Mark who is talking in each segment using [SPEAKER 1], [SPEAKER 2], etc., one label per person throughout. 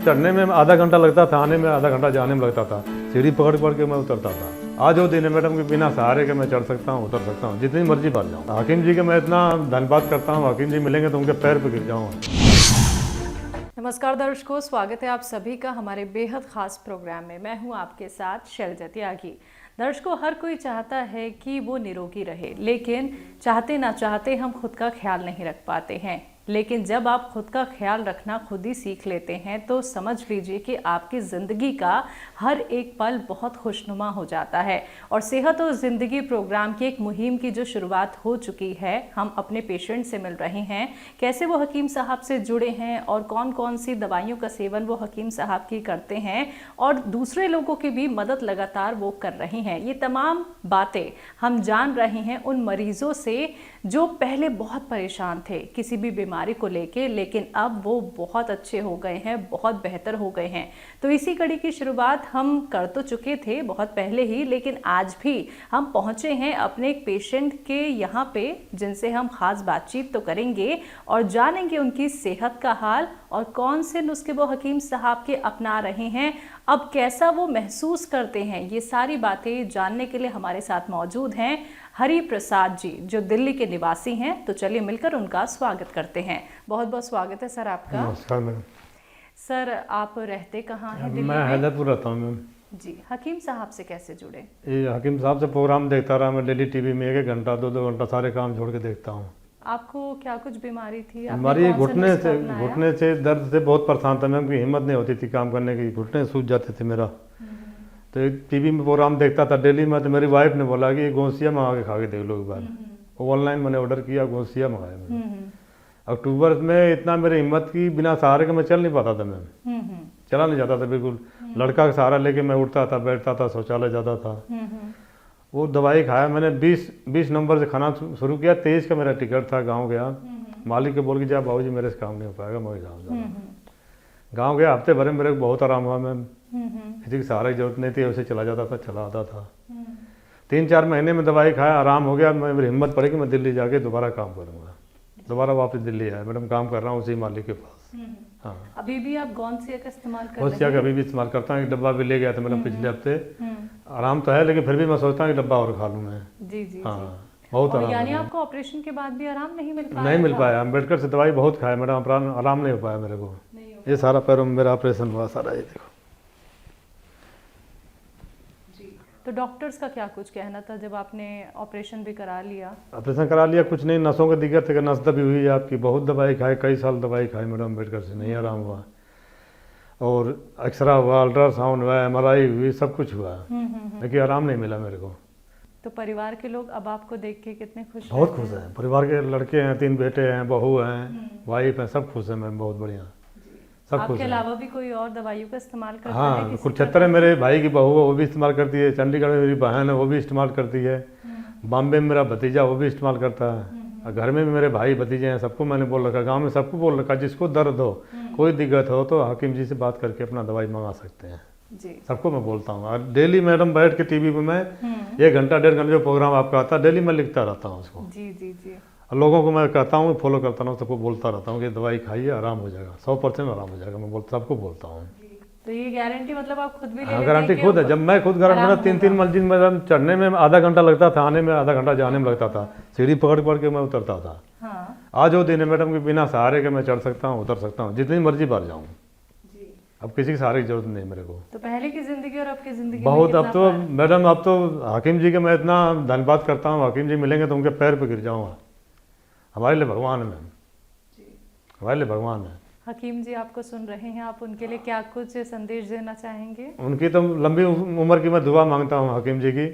[SPEAKER 1] चढ़ने में आधा घंटा लगता था, आने में आधा घंटा जाने में लगता था। सीढ़ी पकड़ पकड़ के मैं उतरता था। आज वो दिन है मैडम कि बिना सहारे के मैं चढ़ सकता हूँ, उतर सकता हूँ, जितनी मर्जी बार जाऊँ। हकीम जी के मैं इतना धन्यवाद करता हूँ, हकीम जी मिलेंगे तो उनके पैर पे गिर जाऊँगा।
[SPEAKER 2] नमस्कार दर्शकों, स्वागत है आप सभी का हमारे बेहद खास प्रोग्राम में। मैं हूं आपके साथ शैलजा त्यागी। दर्शकों, हर कोई चाहता है कि वो निरोगी रहे, लेकिन चाहते ना चाहते हम खुद का ख्याल नहीं रख पाते हैं। लेकिन जब आप खुद का ख्याल रखना खुद ही सीख लेते हैं तो समझ लीजिए कि आपकी ज़िंदगी का हर एक पल बहुत खुशनुमा हो जाता है। और सेहत और ज़िंदगी प्रोग्राम की एक मुहिम की जो शुरुआत हो चुकी है, हम अपने पेशेंट से मिल रहे हैं, कैसे वो हकीम साहब से जुड़े हैं और कौन कौन सी दवाइयों का सेवन वो हकीम साहब की करते हैं और दूसरे लोगों की भी मदद लगातार वो कर रही हैं। ये तमाम बातें हम जान रहे हैं उन मरीजों से जो पहले बहुत परेशान थे किसी भी बीमारी को लेके, लेकिन अब वो बहुत अच्छे हो गए हैं, बहुत बेहतर हो गए हैं। तो इसी कड़ी की शुरुआत हम कर तो चुके थे बहुत पहले ही, लेकिन आज भी हम पहुंचे हैं अपने एक पेशेंट के यहाँ पे, जिनसे हम खास बातचीत तो करेंगे और जानेंगे उनकी सेहत का हाल और कौन से नुस्खे वो हकीम साहब के अपना रहे हैं, अब कैसा वो महसूस करते हैं। ये सारी बातें जानने के लिए हमारे साथ मौजूद हैं हरि प्रसाद जी, जो दिल्ली के निवासी हैं। तो चलिए मिलकर उनका स्वागत करते हैं। बहुत बहुत स्वागत है सर आपका।
[SPEAKER 1] नमस्कार मैडम।
[SPEAKER 2] सर, आप रहते कहाँ हैं दिल्ली
[SPEAKER 1] मैं
[SPEAKER 2] में?
[SPEAKER 1] हैदरपुर रहता हूँ मैम।
[SPEAKER 2] जी, हकीम साहब से कैसे जुड़े?
[SPEAKER 1] ये हकीम साहब से प्रोग्राम देखता रहा मैं डेली टीवी में, 1-1 घंटा 2-2 घंटा सारे काम छोड़ के देखता हूँ।
[SPEAKER 2] आपको क्या कुछ बीमारी थी?
[SPEAKER 1] हमारी घुटने से दर्द से बहुत परेशान था मैम, की हिम्मत नहीं होती थी काम करने की, घुटने सूज जाते थे मेरा। तो एक टीवी में प्रोग्राम देखता था डेली में, तो मेरी वाइफ ने बोला कि गोसिया मंगा के खा के देख लो एक बार। ऑनलाइन मैंने ऑर्डर किया, गोसिया मंगाया मैंने। अक्टूबर में इतना मेरी हिम्मत की, बिना सहारे के मैं चल नहीं पाता था मैम, चला नहीं जाता था बिल्कुल। लड़का का सहारा लेके मैं उठता था, बैठता था, शौचालय जाता था। वो दवाई खाया मैंने, 20 नंबर से खाना शुरू किया। 23 का मेरा टिकट था, गाँव गया। मालिक को बोल के जा बाबूजी मेरे से काम नहीं हो पाएगा, मैं गाँव गया। हफ्ते भर में मेरे को बहुत आराम हुआ मैम, किसी की सहारे की जरूरत नहीं थी, वैसे चला जाता था, चला आता था। 3-4 महीने में दवाई खाया, आराम हो गया। मेरी हिम्मत पड़ी कि मैं दिल्ली जाके दोबारा काम करूँगा। दोबारा वापस दिल्ली आया मैडम, काम कर रहा हूँ उसी मालिक के पास। हाँ,
[SPEAKER 2] अभी भी आप गौनसिया का इस्तेमाल कर रहे हैं?
[SPEAKER 1] गौसिया का अभी भी इस्तेमाल करता हूँ। एक डब्बा भी ले गया था मैडम पिछले हफ्ते। आराम तो है, लेकिन फिर भी मैं सोचता हूँ कि डब्बा और खा लूँ मैं।
[SPEAKER 2] जी जी।
[SPEAKER 1] हाँ, बहुत आराम।
[SPEAKER 2] यानी आपको ऑपरेशन के बाद भी आराम नहीं मिल पाया?
[SPEAKER 1] नहीं मिल पाया। अम्बेडकर से दवाई बहुत खाया मैडम, आराम नहीं हो पाया मेरे को। ये सारा पैरों में मेरा ऑपरेशन हुआ सारा, ये देखो।
[SPEAKER 2] तो डॉक्टर्स का क्या कुछ कहना था जब आपने ऑपरेशन भी करा लिया?
[SPEAKER 1] ऑपरेशन करा लिया, कुछ नहीं, नसों की दिक्कत है, नस दबी हुई है आपकी। बहुत दवाई खाई, कई साल दवाई खाई मैडम अम्बेडकर से, नहीं आराम हुआ। और एक्सरा हुआ, अल्ट्रासाउंड हुआ, MRI हुई, सब कुछ हुआ, लेकिन आराम नहीं मिला मेरे को।
[SPEAKER 2] तो परिवार के लोग अब आपको देख के कितने खुश?
[SPEAKER 1] बहुत खुश हैं। परिवार के लड़के हैं, 3 बेटे हैं, बहू हैं, वाइफ हैं, सब खुश हैं मैम, बहुत बढ़िया, सब खुश
[SPEAKER 2] आपके
[SPEAKER 1] हैं।
[SPEAKER 2] अलावा भी कोई और दवाइयों का इस्तेमाल करता है?
[SPEAKER 1] हाँ, कुरुक्षेत्र है, मेरे भाई की बहू है, वो भी इस्तेमाल करती है। चंडीगढ़ में मेरी बहन है, वो भी इस्तेमाल करती है। बॉम्बे में मेरा भतीजा, वो भी इस्तेमाल करता है। और घर में भी मेरे भाई भतीजे हैं, सबको मैंने बोल रखा, गांव में सबको बोल रखा, जिसको दर्द हो, कोई दिक्कत हो तो हकीम जी से बात करके अपना दवाई मंगा सकते हैं
[SPEAKER 2] जी।
[SPEAKER 1] सबको मैं बोलता हूँ। और डेली मैडम बैठ के टीवी पे मैं 1 घंटा 1.5 घंटा जो प्रोग्राम आपका आता है, डेली मैं लिखता रहता हूँ उसको।
[SPEAKER 2] जी जी जी।
[SPEAKER 1] और लोगों को मैं कहता हूँ, फॉलो करता हूँ, सबको बोलता रहता हूँ कि दवाई खाइए, आराम हो जाएगा, 100% आराम हो जाएगा। मैं सबको बोलता हूँ।
[SPEAKER 2] तो ये गारंटी मतलब आप खुद भी ले
[SPEAKER 1] हाँ,
[SPEAKER 2] लेते
[SPEAKER 1] गारंटी
[SPEAKER 2] हैं
[SPEAKER 1] खुद है। जब मैं खुद घर मेरा 3-3 मंजिल में चढ़ने में आधा घंटा लगता था, आने में आधा घंटा जाने में लगता था। सीढ़ी पकड़ पकड़ के मैं उतरता था।
[SPEAKER 2] हाँ।
[SPEAKER 1] आज वो दिन है मैडम कि बिना सहारे के मैं चढ़ सकता हूँ, उतर सकता हूँ, जितनी मर्जी बार जाऊँ। अब किसी के सहारे की जरूरत नहीं मेरे को।
[SPEAKER 2] तो पहले की जिंदगी और अब की जिंदगी
[SPEAKER 1] बहुत, अब तो मैडम, अब तो हकीम जी के मैं इतना धन्यवाद करता हूँ। हकीम जी मिलेंगे तो उनके पैर पे गिर जाऊँगा। हमारे लिए भगवान है मैम, हमारे लिए भगवान है।
[SPEAKER 2] हकीम जी आपको सुन रहे हैं, आप उनके लिए क्या कुछ संदेश देना चाहेंगे?
[SPEAKER 1] उनकी तो लंबी उम्र की मैं दुआ मांगता हूँ हकीम जी की।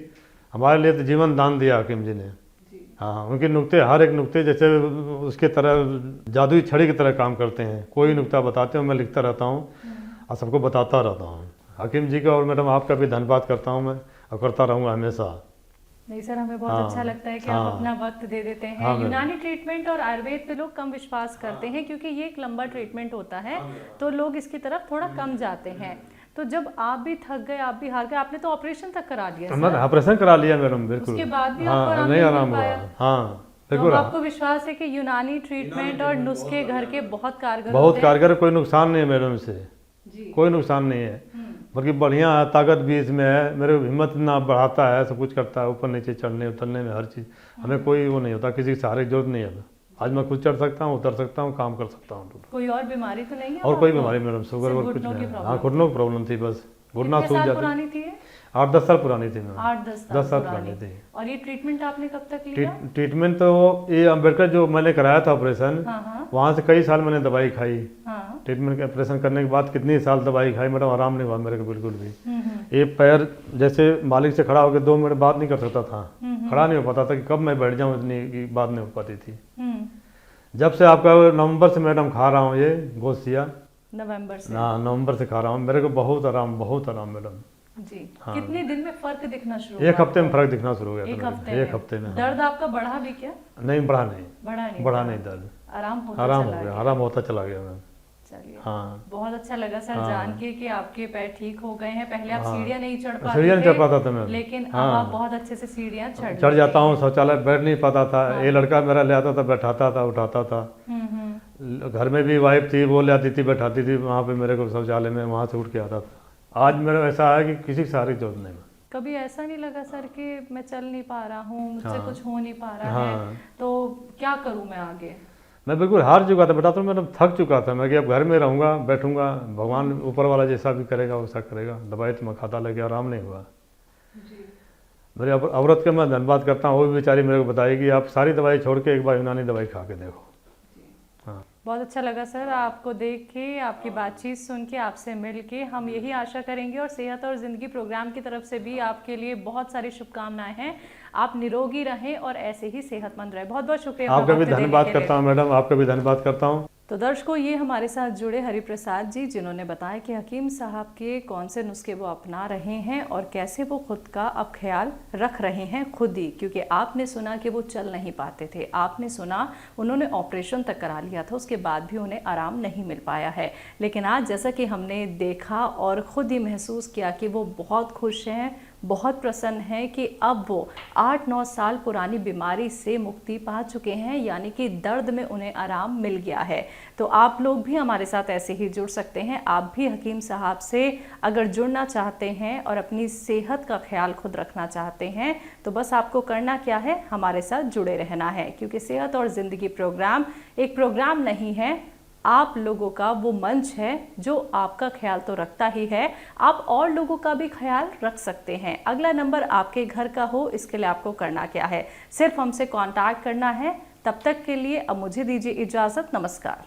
[SPEAKER 1] हमारे लिए तो जीवन दान दिया हकीम जी ने। हाँ, उनके नुक्ते, हर एक नुक्ते जैसे उसके तरह जादुई छड़ी की तरह काम करते हैं। कोई नुक्ता बताते हो, मैं लिखता रहता हूँ और सबको बताता रहता हूँ। हकीम जी का और मैडम आपका भी धन्यवाद करता हूँ मैं, और करता रहूँगा हमेशा।
[SPEAKER 2] नहीं सर, हमें बहुत अच्छा लगता है कि आप अपना वक्त दे देते हैं। यूनानी ट्रीटमेंट और आयुर्वेद पे लोग कम विश्वास करते हैं, क्योंकि ये एक लंबा ट्रीटमेंट होता है, तो लोग इसकी तरफ थोड़ा कम जाते हैं। तो जब आप भी थक गए, आप भी हार गए, आपने तो ऑपरेशन तक करा लिया?
[SPEAKER 1] मैंने ऑपरेशन करा लिया मैडम, बिल्कुल।
[SPEAKER 2] उसके बाद भी
[SPEAKER 1] हाँ,
[SPEAKER 2] आपको
[SPEAKER 1] नहीं आराम हुआ। हाँ बिल्कुल।
[SPEAKER 2] तो आपको विश्वास है कि यूनानी ट्रीटमेंट और नुस्खे घर के बहुत कारगर
[SPEAKER 1] बहुत कारगर, कोई नुकसान नहीं है मैडम से। कोई नुकसान नहीं है, बल्कि बढ़िया है, ताकत भी इसमें है, मेरे को हिम्मत ना बढ़ाता है, सब कुछ करता है, ऊपर नीचे चढ़ने उतरने में हर चीज़, हमें कोई वो नहीं होता, किसी के सहारे की जरूरत नहीं है। आज मैं खुद चढ़ सकता हूँ, उतर सकता हूँ, काम कर सकता हूँ।
[SPEAKER 2] कोई और बीमारी तो नहीं है?
[SPEAKER 1] और कोई बीमारी मैडम, शुगर और कुछ नहीं। हाँ, घुटनों की प्रॉब्लम थी, बस घुटना सूज जाती।
[SPEAKER 2] पुरानी थी?
[SPEAKER 1] 8-10 साल पुरानी थी मैम।
[SPEAKER 2] 8-10
[SPEAKER 1] साल पुरानी थी।
[SPEAKER 2] और ये ट्रीटमेंट आपने कब तक लिया?
[SPEAKER 1] ट्रीटमेंट तो ये अम्बेडकर जो मैंने कराया था ऑपरेशन, वहाँ से कई साल मैंने दवाई खाई। ट्रीटमेंट ऑपरेशन करने के बाद कितनी साल दवाई खाई मैडम, आराम नहीं हुआ मेरे को बिल्कुल भी। ये पैर जैसे मालिक से खड़ा होकर 2 मिनट बात नहीं कर सकता था, खड़ा नहीं हो पाता था कि कब मैं बैठ जाऊँ, इतनी की बात नहीं हो पाती थी। जब से आपका नवंबर से मैडम खा रहा हूँ ये गोसिया,
[SPEAKER 2] नवंबर से?
[SPEAKER 1] हाँ, नवंबर से खा रहा हूँ, मेरे को बहुत आराम मैडम
[SPEAKER 2] जी। हाँ। कितने दिन में फर्क दिखना शुरू?
[SPEAKER 1] 1 हफ्ते में फर्क दिखना शुरू हो गया।
[SPEAKER 2] 1 हफ्ते में। दर्द आपका बढ़ा भी क्या?
[SPEAKER 1] नहीं, बढ़ा नहीं दर्द,
[SPEAKER 2] आराम
[SPEAKER 1] हो गया, आराम होता चला गया मैम।
[SPEAKER 2] चलिए,
[SPEAKER 1] हाँ,
[SPEAKER 2] बहुत अच्छा लगा सर जान के कि आपके पैर ठीक हो गए हैं। पहले आप सीढ़ियाँ नहीं चढ़
[SPEAKER 1] पाता था मैम, लेकिन
[SPEAKER 2] अब आप बहुत अच्छे से सीढ़ियाँ
[SPEAKER 1] चढ़ जाता हूँ। शौचालय बैठ नहीं पाता था, ये लड़का मेरा ले आता था, बैठाता था, उठाता था। घर में भी वाइफ थी, वो ले आती थी, बैठाती थी वहाँ पे मेरे को शौचालय में, वहाँ से उठ के आता था। आज मेरा ऐसा है कि किसी की सहारे की जरूरत नहीं।
[SPEAKER 2] कभी ऐसा नहीं लगा सर कि मैं चल नहीं पा रहा हूँ, मुझसे कुछ हो नहीं पा रहा है, तो क्या करूँ मैं आगे? मैं
[SPEAKER 1] बिल्कुल हार चुका था, बताता हूँ मैडम, थक चुका था मैं कि अब घर में रहूँगा, बैठूंगा, भगवान ऊपर वाला जैसा भी करेगा वैसा करेगा। दवाई तो मैं खाता, लगे आराम नहीं हुआ। मेरे औरत का मैं धन्यवाद करता हूँ, वो भी बेचारी मेरे को बताएगी आप सारी दवाई छोड़ के एक बार यूनानी दवाई खा के देखो। हाँ,
[SPEAKER 2] बहुत अच्छा लगा सर आपको देख के, आपकी बातचीत सुन के, आपसे मिल के। हम यही आशा करेंगे और सेहत और ज़िंदगी प्रोग्राम की तरफ से भी आपके लिए बहुत सारी शुभकामनाएं हैं। आप निरोगी रहें और ऐसे ही सेहतमंद रहें। बहुत बहुत शुक्रिया।
[SPEAKER 1] आपका भी धन्यवाद करता हूँ मैडम, आपका भी धन्यवाद करता हूँ।
[SPEAKER 2] तो दर्शकों, ये हमारे साथ जुड़े हरिप्रसाद जी, जिन्होंने बताया कि हकीम साहब के कौन से नुस्खे वो अपना रहे हैं और कैसे वो खुद का अब ख्याल रख रहे हैं खुद ही। क्योंकि आपने सुना कि वो चल नहीं पाते थे, आपने सुना उन्होंने ऑपरेशन तक करा लिया था, उसके बाद भी उन्हें आराम नहीं मिल पाया है। लेकिन आज जैसा कि हमने देखा और ख़ुद ही महसूस किया कि वो बहुत खुश हैं, बहुत प्रसन्न है कि अब वो 8-9 साल पुरानी बीमारी से मुक्ति पा चुके हैं, यानी कि दर्द में उन्हें आराम मिल गया है। तो आप लोग भी हमारे साथ ऐसे ही जुड़ सकते हैं। आप भी हकीम साहब से अगर जुड़ना चाहते हैं और अपनी सेहत का ख्याल खुद रखना चाहते हैं, तो बस आपको करना क्या है, हमारे साथ जुड़े रहना है। क्योंकि सेहत और ज़िंदगी प्रोग्राम एक प्रोग्राम नहीं है, आप लोगों का वो मंच है जो आपका ख्याल तो रखता ही है, आप और लोगों का भी ख्याल रख सकते हैं। अगला नंबर आपके घर का हो, इसके लिए आपको करना क्या है, सिर्फ हमसे कांटेक्ट करना है। तब तक के लिए अब मुझे दीजिए इजाज़त। नमस्कार।